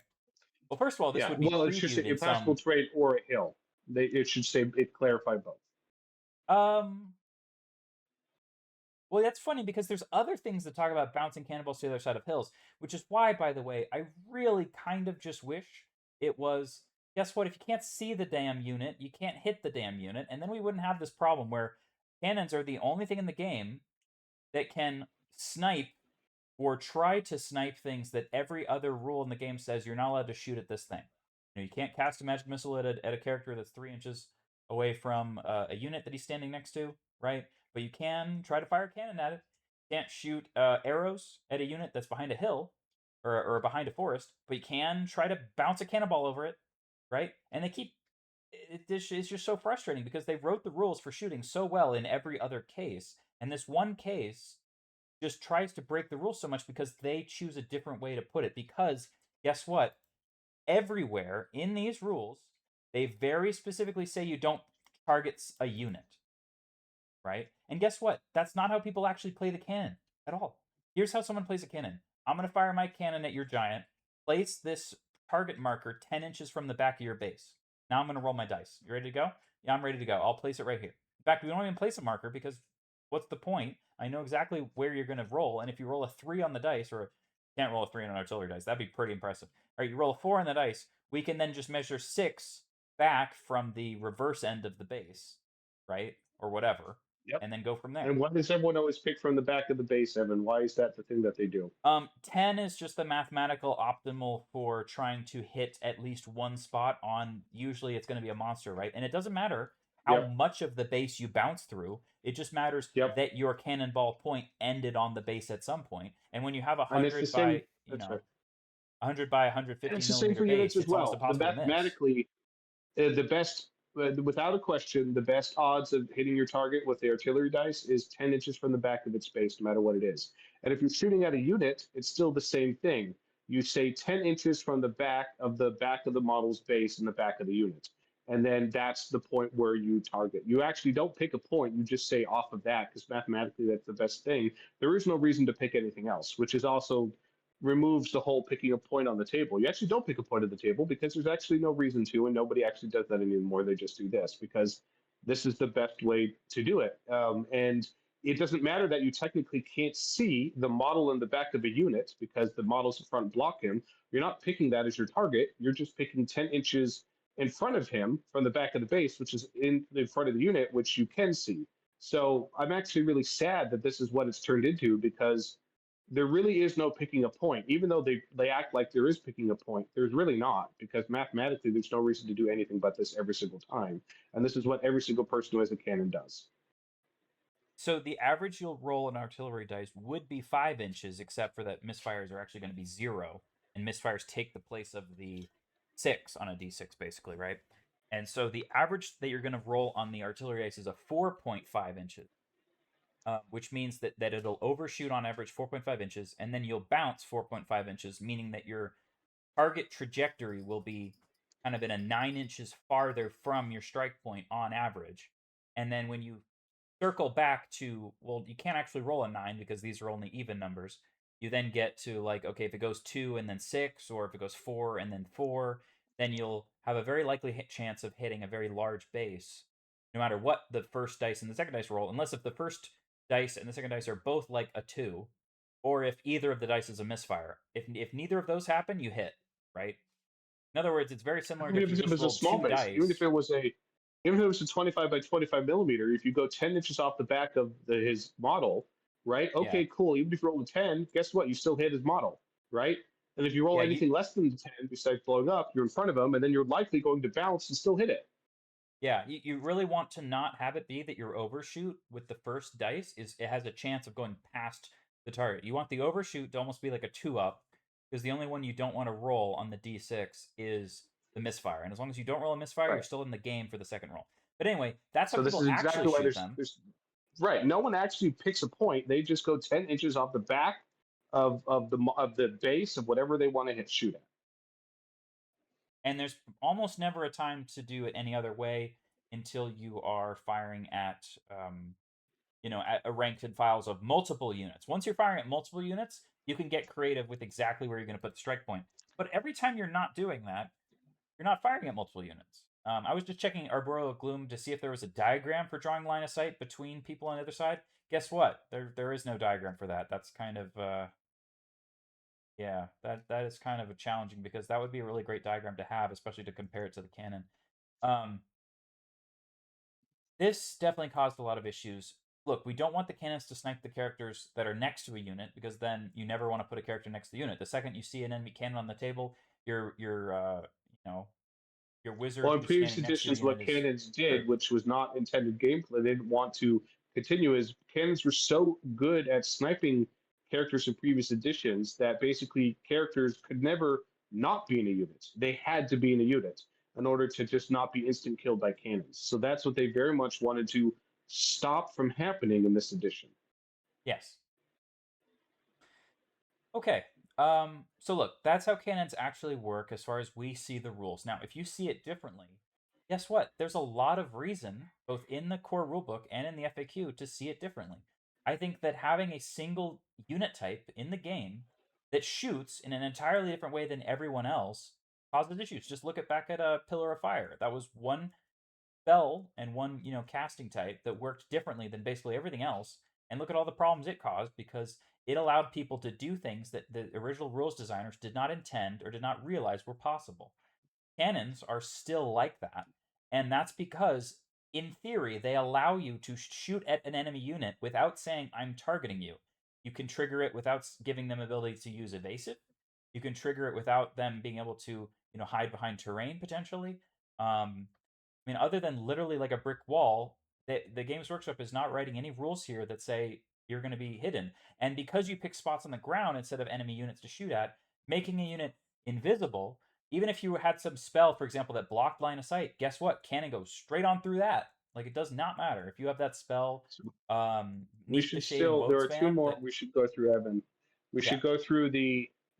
B: Well, first of all, this
A: Yeah,
B: would be
A: well, it should say
B: previewed in
A: impassable
B: some.
A: terrain or a hill. It should say it clarify both.
B: Um. Well, that's funny because there's other things that talk about bouncing cannonballs to the other side of hills, which is why, by the way, I really kind of just wish it was. Guess what? If you can't see the damn unit, you can't hit the damn unit, and then we wouldn't have this problem where cannons are the only thing in the game that can snipe or try to snipe things that every other rule in the game says you're not allowed to shoot at this thing. You can't cast a magic missile at a character that's 3 inches away from a unit that he's standing next to, right? But you can try to fire a cannon at it. You can't shoot arrows at a unit that's behind a hill or behind a forest, but you can try to bounce a cannonball over it, right? And they keep it's just so frustrating because they wrote the rules for shooting so well in every other case, and this one case just tries to break the rules so much because they choose a different way to put it. Because guess what? Everywhere in these rules, they very specifically say you don't target a unit, right? And guess what? That's not how people actually play the cannon at all. Here's how someone plays a cannon. I'm going to fire my cannon at your giant. Place this target marker 10 inches from the back of your base. Now I'm going to roll my dice. You ready to go? Yeah, I'm ready to go. I'll place it right here. In fact, we don't even place a marker because what's the point? I know exactly where you're going to roll. And if you roll a 3 on the dice, or you can't roll a 3 on an artillery dice, that'd be pretty impressive. All right, you roll a 4 on the dice, we can then just measure 6 back from the reverse end of the base, right? Or whatever,
A: Yep.
B: and then go from there.
A: And why does everyone always pick from the back of the base, Evan? Why is that the thing that they do?
B: 10 is just the mathematical optimal for trying to hit at least one spot on. Usually, it's going to be a monster, right? And it doesn't matter how
A: Yep.
B: much of the base you bounce through. It just matters
A: Yep.
B: that your cannonball point ended on the base at some point. And when you have a
A: And it's the
B: hundred
A: same.
B: by
A: That's right.
B: 100 by
A: And
B: 150
A: it's the same
B: millimeter
A: for units
B: base,
A: as
B: it's almost
A: well. The
B: impossible to miss.
A: mathematically, the best, without a question, the best odds of hitting your target with the artillery dice is 10 inches from the back of its base, no matter what it is. And if you're shooting at a unit, it's still the same thing. You say 10 inches from the back of the model's base in the back of the unit. And then that's the point where you target. You actually don't pick a point, you just say off of that, because mathematically that's the best thing. There is no reason to pick anything else, which is also removes the whole picking a point on the table. You actually don't pick a point at the table because there's actually no reason to, and nobody actually does that anymore. They just do this because this is the best way to do it. And it doesn't matter that you technically can't see the model in the back of a unit because the models in front block him. You're not picking that as your target. You're just picking 10 inches in front of him from the back of the base, which is in front of the unit, which you can see. So I'm actually really sad that this is what it's turned into because there really is no picking a point. Even though they act like there is picking a point, there's really not, because mathematically there's no reason to do anything but this every single time. And this is what every single person who has a cannon does.
B: So the average you'll roll an artillery dice would be 5 inches, except for that misfires are actually going to be 0, and misfires take the place of the 6 on a d6, basically, right? And so the average that you're going to roll on the artillery dice is a 4.5 inches, which means that it'll overshoot on average 4.5 inches, and then you'll bounce 4.5 inches, meaning that your target trajectory will be kind of in a 9 inches farther from your strike point on average. And then when you circle back to, well, you can't actually roll a 9 because these are only even numbers. You then get to, like, okay, if it goes 2 and then 6, or if it goes 4 and then 4, then you'll have a very likely chance of hitting a very large base, no matter what the first dice and the second dice roll, unless if the first dice and the second dice are both like a 2, or if either of the dice is a misfire. If neither of those happen, you hit, right? In other words, it's very similar to
A: Even
B: if
A: if
B: you
A: it
B: just
A: was a
B: rolled
A: small
B: two
A: base,
B: dice.
A: even if it was a 25 by 25 millimeter, if you go 10 inches off the back of his model, right?
B: Yeah,
A: Okay, cool. Even if you roll a 10, guess what? You still hit his model, right? And if you roll
B: yeah, you
A: anything less than 10 besides blowing up, you're in front of him, and then you're likely going to bounce and still hit it.
B: Yeah, you really want to not have it be that your overshoot with the first dice is it has a chance of going past the target. You want the overshoot to almost be like a 2 up, because the only one you don't want to roll on the d6 is the misfire. And as long as you don't roll a misfire, you're
A: Right.
B: still in the game for the second roll. But anyway, that's how
A: So this
B: people
A: is
B: actually
A: exactly why
B: shoot them.
A: there's right. No one actually picks a point. They just go 10 inches off the back of the base of whatever they want to hit shoot at.
B: And there's almost never a time to do it any other way until you are firing at at ranked files of multiple units. Once you're firing at multiple units, you can get creative with exactly where you're going to put the strike point. But every time you're not doing that, you're not firing at multiple units. I was just checking Arboreal Gloom to see if there was a diagram for drawing line of sight between people on the other side. Guess what? There is no diagram for that. That's kind of yeah, that is kind of a challenging because that would be a really great diagram to have, especially to compare it to the cannon. Um, this definitely caused a lot of issues. Look, we don't want the cannons to snipe the characters that are next to a unit because then you never want to put a character next to the unit. The second you see an enemy cannon on the table, you know your wizard
A: Well, in
B: who's
A: previous
B: standing next to your
A: editions, what
B: unit is
A: cannons did,
B: screwed.
A: which was not intended gameplay, they didn't want to continue, is cannons were so good at sniping characters in previous editions that basically characters could never not be in a unit. They had to be in a unit in order to just not be instant killed by cannons. So that's what they very much wanted to stop from happening in this edition.
B: Yes. Okay. So look, that's how cannons actually work as far as we see the rules. Now, if you see it differently, guess what? There's a lot of reason, both in the core rulebook and in the FAQ, to see it differently. I think that having a single unit type in the game that shoots in an entirely different way than everyone else causes issues. Just look at back at a Pillar of Fire. That was one spell and one casting type that worked differently than basically everything else, and look at all the problems it caused because it allowed people to do things that the original rules designers did not intend or did not realize were possible. Cannons are still like that, and that's because in theory they allow you to shoot at an enemy unit without saying I'm targeting you. You can trigger it without giving them ability to use evasive. You can trigger it without them being able to hide behind terrain potentially. I mean, other than literally like a brick wall, the Games Workshop is not writing any rules here that say you're going to be hidden. And because you pick spots on the ground instead of enemy units to shoot at, making a unit invisible, even if you had some spell, for example, that blocked line of sight, guess what? Cannon goes straight on through that. Like it does not matter if you have that spell,
A: We
B: Neath the
A: should
B: Shading
A: still, there
B: Woe
A: are two
B: Span.
A: more
B: That
A: we should go through, Evan. We
B: yeah,
A: should go through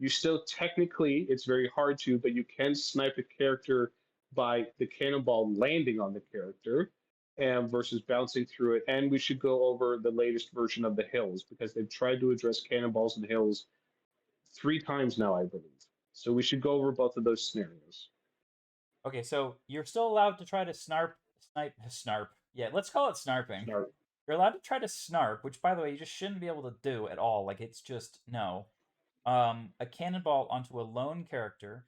A: you still technically, it's very hard to, but you can snipe a character by the cannonball landing on the character and versus bouncing through it. And we should go over the latest version of the hills because they've tried to address cannonballs and hills 3 times now, I believe. So we should go over both of those scenarios.
B: okay. So you're still allowed to try to snarp. Yeah, let's call it snarping.
A: Snark.
B: You're allowed to try to snarp, which by the way you just shouldn't be able to do at all. Like it's just no. A cannonball onto a lone character.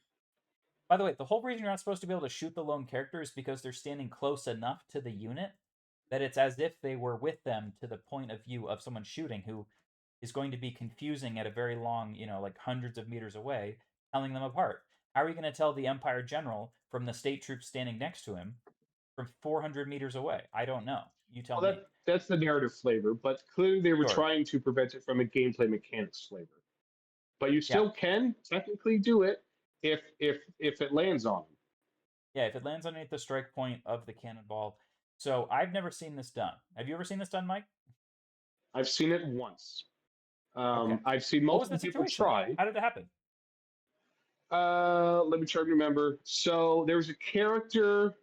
B: By the way, the whole reason you're not supposed to be able to shoot the lone character is because they're standing close enough to the unit that it's as if they were with them to the point of view of someone shooting who is going to be confusing at a very long, like hundreds of meters away, telling them apart. How are you going to tell the Empire general from the state troops standing next to him from 400 meters away? I don't know. You tell
A: Well,
B: me.
A: that's the narrative flavor, but clearly they were
B: Sure.
A: trying to prevent it from a gameplay mechanics flavor. But you
B: Yeah.
A: still can technically do it if it lands on them.
B: Yeah, if it lands underneath the strike point of the cannonball. So I've never seen this done. Have you ever seen this done, Mike?
A: I've seen it once.
B: Okay.
A: I've seen
B: What was
A: multiple
B: the
A: people
B: situation?
A: try.
B: How did it happen?
A: Let me try to remember. So there was a character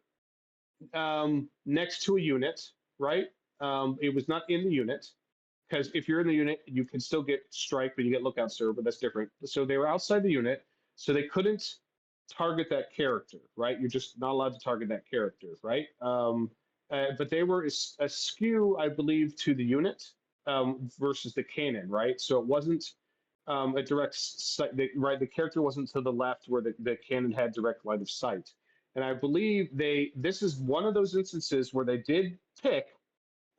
A: next to a unit, right? It was not in the unit because if you're in the unit, you can still get strike, but you get lookout serve, but that's different. So they were outside the unit, so they couldn't target that character, right? You're just not allowed to target that character, right? But they were askew, I believe, to the unit versus the cannon, right? So it wasn't a direct sight, right? The character wasn't to the left where the cannon had direct line of sight. And I believe this is one of those instances where they did pick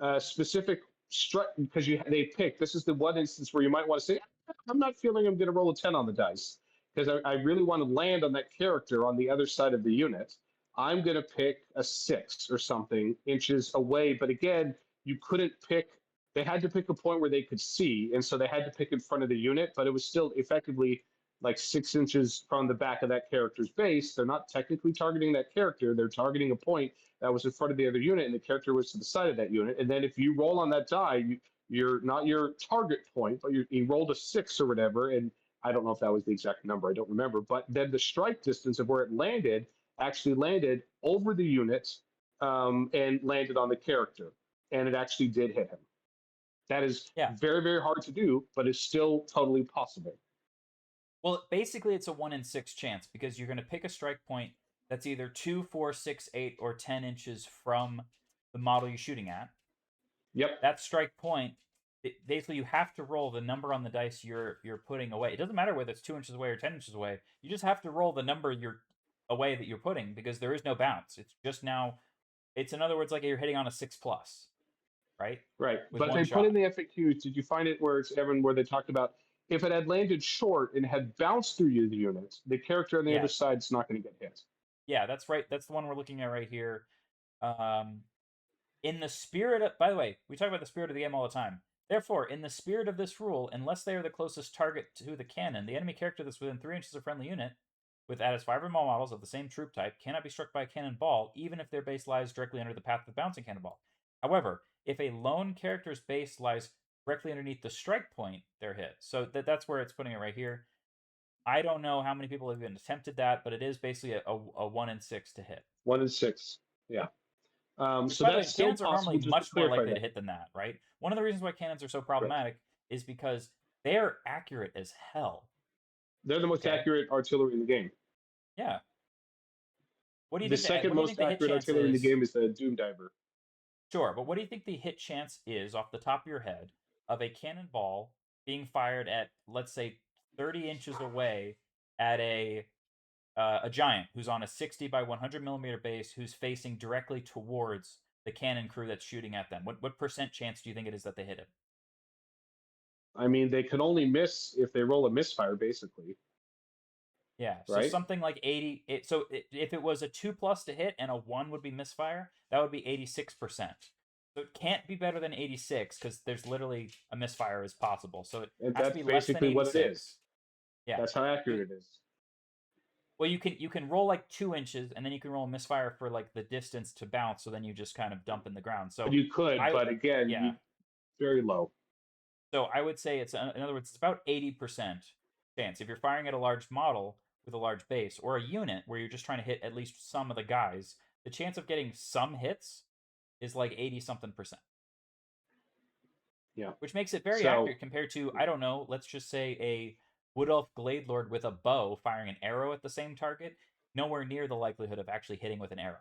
A: a specific strike because they picked. This is the one instance where you might want to say, I'm not feeling I'm going to roll a 10 on the dice because I really want to land on that character on the other side of the unit. I'm going to pick a 6 or something inches away. But again, you couldn't pick, they had to pick a point where they could see. And so they had to pick in front of the unit, but it was still effectively like 6 inches from the back of that character's base. They're not technically targeting that character. They're targeting a point that was in front of the other unit, and the character was to the side of that unit. And then if you roll on that die, you're not your target point, but you rolled a 6 or whatever. And I don't know if that was the exact number. I don't remember. But then the strike distance of where it landed actually landed over the unit and landed on the character. And it actually did hit him. That is
B: Yeah.
A: very, very hard to do, but it's still totally possible.
B: Well, basically, it's a 1 in 6 chance because you're going to pick a strike point that's either 2, 4, 6, 8, or 10 inches from the model you're shooting at.
A: Yep.
B: That strike point, basically, you have to roll the number on the dice you're putting away. It doesn't matter whether it's 2 inches away or 10 inches away. You just have to roll the number you're away that you're putting because there is no bounce. It's just now. It's in other words like you're hitting on a 6+, right?
A: Right.
B: With
A: But
B: one
A: they put
B: shot.
A: in the FAQs, did you find it where it's Evan, where they talked about if it had landed short and had bounced through the unit, the character on the other
B: Yes.
A: side's not going to get hit.
B: Yeah, that's right. That's the one we're looking at right here. In the spirit of, by the way, we talk about the spirit of the game all the time. Therefore, in the spirit of this rule, unless they are the closest target to the cannon, the enemy character that's within 3 inches of a friendly unit, with that as 5 or more models of the same troop type, cannot be struck by a cannonball, even if their base lies directly under the path of the bouncing cannonball. However, if a lone character's base lies directly underneath the strike point, they're hit. So that's where it's putting it right here. I don't know how many people have even attempted that, but it is basically a 1 in 6 to hit.
A: 1 in 6. Yeah.
B: Which,
A: So
B: by the way,
A: that's still
B: cannons are
A: possible,
B: normally
A: just to
B: much more
A: clarify
B: likely
A: that.
B: to hit than that, right? One of the reasons why cannons are so
A: Correct.
B: problematic is because they're accurate as hell.
A: They're the most
B: Okay.
A: accurate artillery in the game.
B: Yeah. What do you
A: The
B: think?
A: second
B: What do you
A: most
B: think the hit
A: accurate
B: chance
A: artillery in the
B: is?
A: game is the Doom Diver.
B: Sure, but what do you think the hit chance is off the top of your head of a cannonball being fired at, let's say, 30 inches away at a giant who's on a 60 by 100 millimeter base who's facing directly towards the cannon crew that's shooting at them? What percent chance do you think it is that they hit it?
A: I mean, they can only miss if they roll a misfire, basically.
B: Yeah, so
A: Right?
B: something like 80. If it was a 2+ to hit and a 1 would be misfire, that would be 86%. So it can't be better than 86 because there's literally a misfire is possible. So it
A: And
B: has to
A: that's
B: be less than
A: basically what it is.
B: 86. Yeah.
A: That's how accurate it is.
B: Well, you can roll like 2 inches and then you can roll a misfire for like the distance to bounce. So then you just kind of dump in the ground. So
A: You could,
B: I
A: but again,
B: yeah.
A: very low.
B: So I would say it's, in other words, it's about 80% chance. If you're firing at a large model with a large base or a unit where you're just trying to hit at least some of the guys, the chance of getting some hits is like 80 something percent.
A: Yeah.
B: Which makes it very
A: So
B: accurate compared to, I don't know, let's just say a Wood Elf Glade Lord with a bow firing an arrow at the same target. Nowhere near the likelihood of actually hitting with an arrow.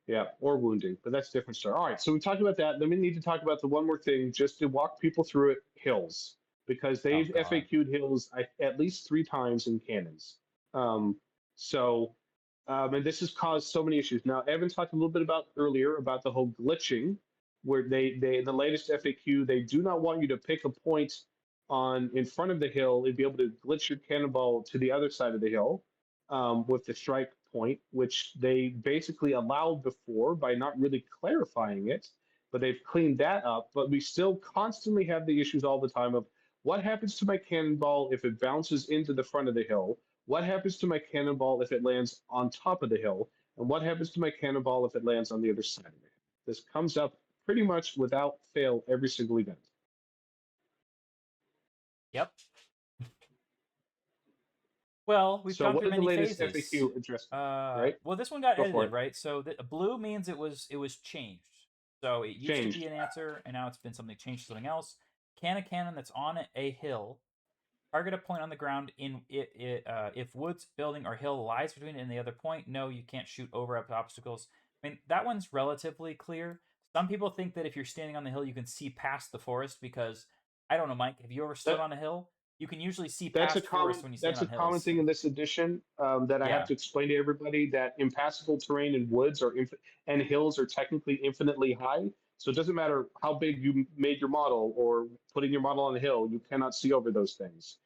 A: yeah, or wounding, but that's a different story. All right, so we talked about that. Then we need to talk about the one more thing, just to walk people through it: hills, because
B: Oh
A: they've
B: god.
A: FAQ'd hills at least 3 times in cannons. Um, so, and this has caused so many issues. Now, Evan talked a little bit about earlier about the whole glitching, where they the latest FAQ, they do not want you to pick a point on in front of the hill and be able to glitch your cannonball to the other side of the hill with the strike point, which they basically allowed before by not really clarifying it, but they've cleaned that up. But we still constantly have the issues all the time of what happens to my cannonball if it bounces into the front of the hill? What happens to my cannonball if it lands on top of the hill? And what happens to my cannonball if it lands on the other side of it? This comes up pretty much without fail every single event.
B: Yep. Well, we've
A: So
B: gone
A: what
B: through
A: did the
B: many
A: latest
B: phases.
A: FAQ address? Right?
B: Well, this one got
A: Go for
B: edited,
A: it.
B: right? So the blue means it was changed. So it used to be
A: Changed.
B: an answer, and now it's been something changed to something else. Can a cannon that's on a hill target a point on the ground in if woods, building, or hill lies between it and the other point? No, you can't shoot over obstacles. I mean, that one's relatively clear. Some people think that if you're standing on the hill, you can see past the forest because I don't know, Mike. Have you ever stood
A: That
B: on a hill? You can usually see past forest when you stand
A: that's a
B: on
A: common
B: hills.
A: thing in this edition that I have
B: Yeah,
A: to explain to everybody that impassable terrain and woods and hills are technically infinitely high. So it doesn't matter how big you made your model or putting your model on a hill, you cannot see over those things.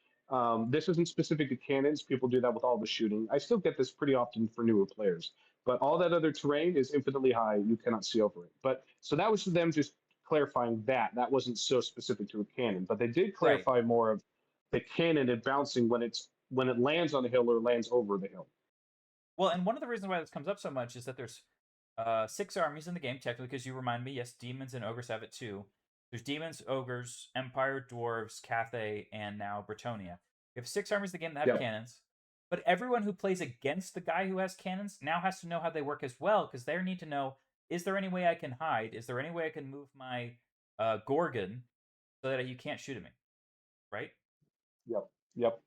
A: This isn't specific to cannons. People do that with all the shooting. I still get this pretty often for newer players, but all that other terrain is infinitely high. You cannot see over it. But so that was them just clarifying that. That wasn't so specific to a cannon, but they did
B: right.
A: clarify more of the cannon and bouncing when it lands on the hill or lands over the hill.
B: Well, and one of the reasons why this comes up so much is that there's 6 armies in the game, technically, because you remind me, yes, demons and ogres have it too. There's demons, ogres, empire, dwarves, Cathay, and now Bretonia. You have 6 armies in the game that have
A: Yep.
B: cannons, but everyone who plays against the guy who has cannons now has to know how they work as well, because they need to know, is there any way I can hide? Is there any way I can move my Gorgon so that you can't shoot at me, right?
A: Yep. Yep.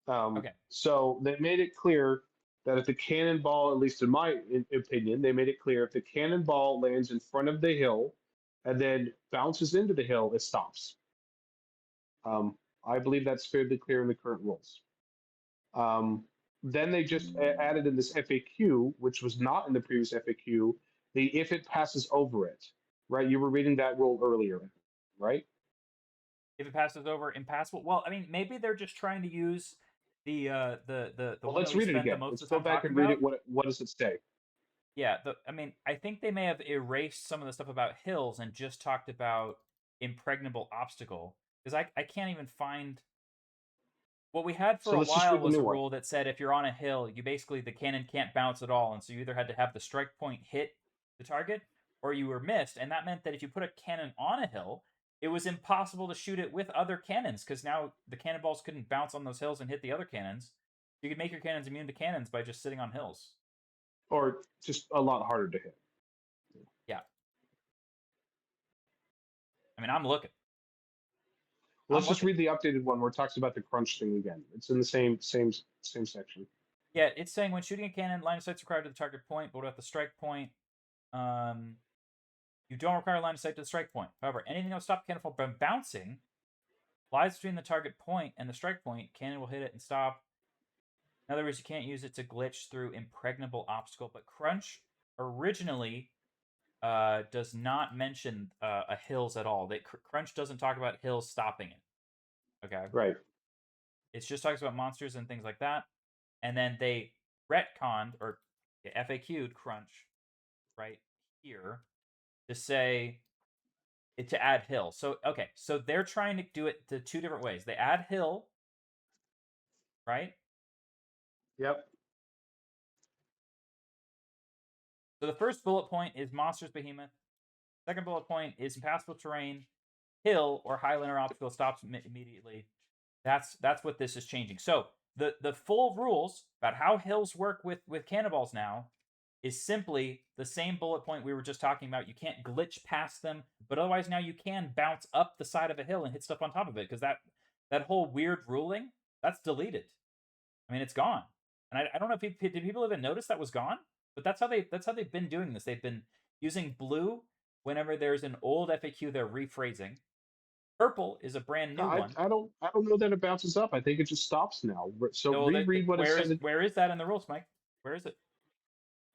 B: Okay.
A: So they made it clear that if the cannonball, at least in my opinion, they made it clear if the cannonball lands in front of the hill and then bounces into the hill, it stops. I believe that's fairly clear in the current rules. Then they just added in this FAQ, which was not in the previous FAQ, the if it passes over it, right? You were reading that rule earlier, right?
B: If it passes over, impassable. Well, I mean, maybe they're just trying to use the
A: Well,
B: one that
A: let's
B: we
A: read it
B: spent the
A: again.
B: most
A: Let's
B: of the
A: go
B: time
A: back
B: talking
A: and read
B: about.
A: it. What does it say?
B: Yeah, I mean, I think they may have erased some of the stuff about hills and just talked about impregnable obstacle. Because I can't even find what we had for
A: So
B: a
A: let's just
B: while
A: read the
B: was
A: new
B: a
A: one.
B: rule that said if you're on a hill, you basically the cannon can't bounce at all, and so you either had to have the strike point hit the target or you were missed, and that meant that if you put a cannon on a hill, it was impossible to shoot it with other cannons because now the cannonballs couldn't bounce on those hills and hit the other cannons. You could make your cannons immune to cannons by just sitting on hills.
A: Or just a lot harder to hit.
B: Yeah. I mean, I'm looking.
A: Let's just read the updated one where it talks about the crunch thing again. It's in the same section.
B: Yeah, it's saying when shooting a cannon, line of sight is required to the target point, but what about the strike point? You don't require line of sight to the strike point. However, anything that will stop cannon from bouncing lies between the target point and the strike point. Cannon will hit it and stop. In other words, you can't use it to glitch through impregnable obstacle. But Crunch originally does not mention a hills at all. Crunch doesn't talk about hills stopping it. Okay.
A: Right.
B: It just talks about monsters and things like that. And then they retconned or FAQ'd Crunch right here to say to add hill. So okay, so they're trying to do it the two different ways. They add hill, right?
A: Yep.
B: So the first bullet point is monsters behemoth. Second bullet point is impassable terrain, hill or Highlander obstacle stops immediately. That's what this is changing. So the full rules about how hills work with cannonballs now is simply the same bullet point we were just talking about. You can't glitch past them, but otherwise now you can bounce up the side of a hill and hit stuff on top of it because that whole weird ruling that's deleted. I mean, it's gone, and I don't know if did people even notice that was gone. But that's how they've been doing this. They've been using blue whenever there's an old FAQ they're rephrasing. Purple is a brand new one.
A: I don't know that it bounces up. I think it just stops now. So reread what it said.
B: Where is that in the rules, Mike? Where is it?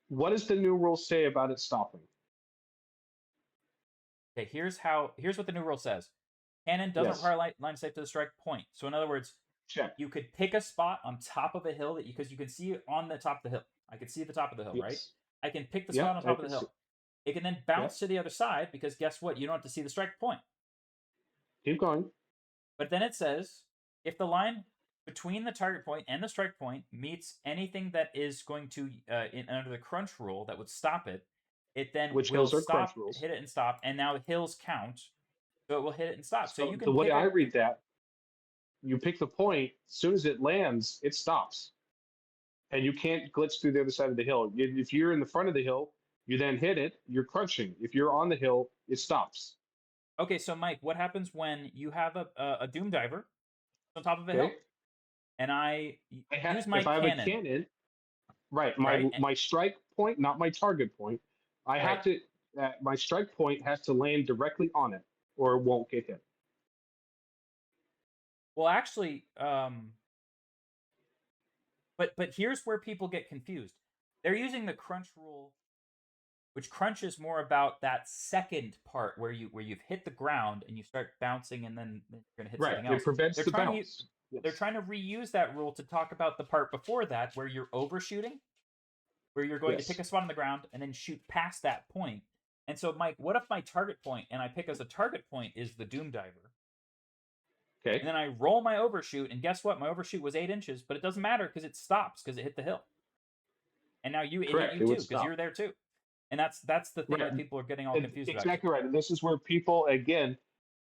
A: What does the new rule say about it stopping?
B: Okay, here's what the new rule says. Cannon doesn't require line of sight to the strike point. So in other words,
A: check.
B: You could pick a spot on top of a hill because you can see it on the top of the hill. I can see the top of the hill, right? I can pick the spot on top of the hill. It can then bounce to the other side because guess what? You don't have to see the strike point.
A: Keep going.
B: But then it says if the line between the target point and the strike point meets anything that is going to under the crunch rule that would stop it, it then will stop, hit it and stop, and now hills count, so it will hit it and stop. So you can
A: the way I read that, you pick the point. As soon as it lands, it stops, and you can't glitch through the other side of the hill. If you're in the front of the hill, you then hit it. You're crunching. If you're on the hill, it stops.
B: Okay, so Mike, what happens when you have a Doom Diver on top of a hill, and I use my cannon?
A: If I have a cannon, right? My strike point, not my target point. I have to. My strike point has to land directly on it, or it won't get hit.
B: Well, actually, but here's where people get confused. They're using the crunch rule, which crunch is more about that second part where you've hit the ground and you start bouncing, and then you're gonna hit something else.
A: It prevents the bounce.
B: They're trying to reuse that rule to talk about the part before that where you're overshooting, where you're going to pick a spot on the ground and then shoot past that point. And so, Mike, what if my target point and I pick as a target point is the Doom Diver?
A: Okay.
B: And then I roll my overshoot, and guess what? My overshoot was 8 inches, but it doesn't matter because it stops because it hit the hill. And now you hit you too because you're there too. And that's the thing that people are getting all confused about.
A: Exactly right. And this is where people, again,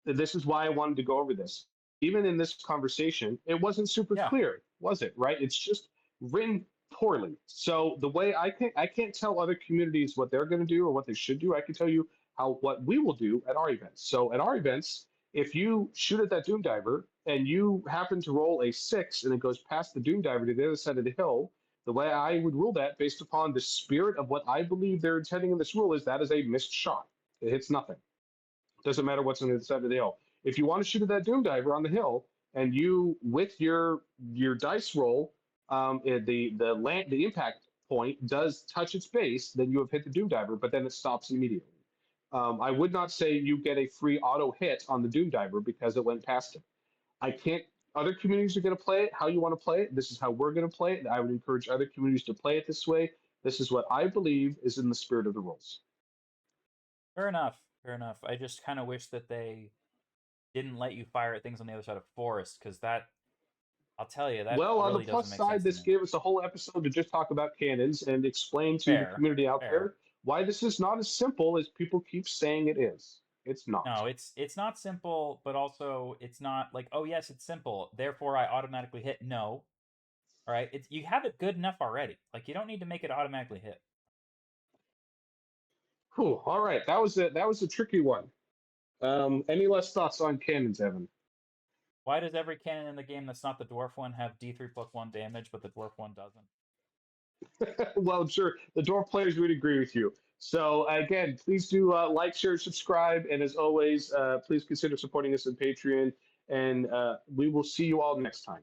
A: this is why I wanted to go over this. Even in this conversation, it wasn't super clear, was it? Right? It's just written poorly. So the way I can't tell other communities what they're going to do or what they should do. I can tell you how what we will do at our events. So at our events, if you shoot at that doom diver and you happen to roll a 6 and it goes past the doom diver to the other side of the hill, the way I would rule that based upon the spirit of what I believe they're intending in this rule is that is a missed shot. It hits nothing. Doesn't matter what's on the other side of the hill. If you want to shoot at that doom diver on the hill, and you with your dice roll, the impact point does touch its base, then you have hit the doom diver, but then it stops immediately. I would not say you get a free auto hit on the doom diver because it went past it. I can't. Other communities are going to play it how you want to play it. This is how we're going to play it. I would encourage other communities to play it this way. This is what I believe is in the spirit of the rules.
B: Fair enough. Fair enough. I just kind of wish that they didn't let you fire at things on the other side of forest, because that, I'll tell you, that
A: Well, on the
B: really
A: plus
B: doesn't make
A: side,
B: sense to
A: this
B: me.
A: gave us a whole episode to just talk about cannons and explain to the
B: Fair.
A: community out
B: Fair.
A: there why this is not as simple as people keep saying it is. It's not.
B: No, it's not simple, but also it's not like, oh yes, it's simple, therefore I automatically hit. No. All right, it's, you have it good enough already. Like, you don't need to make it automatically hit.
A: Whew, all right, that was a tricky one. Any less thoughts on cannons, Evan?
B: Why does every cannon in the game that's not the dwarf one have D3 plus 1 damage, but the dwarf one doesn't?
A: Well, I'm sure the dwarf players would agree with you. So again, please do like, share, subscribe, and as always, please consider supporting us on Patreon. And we will see you all next time.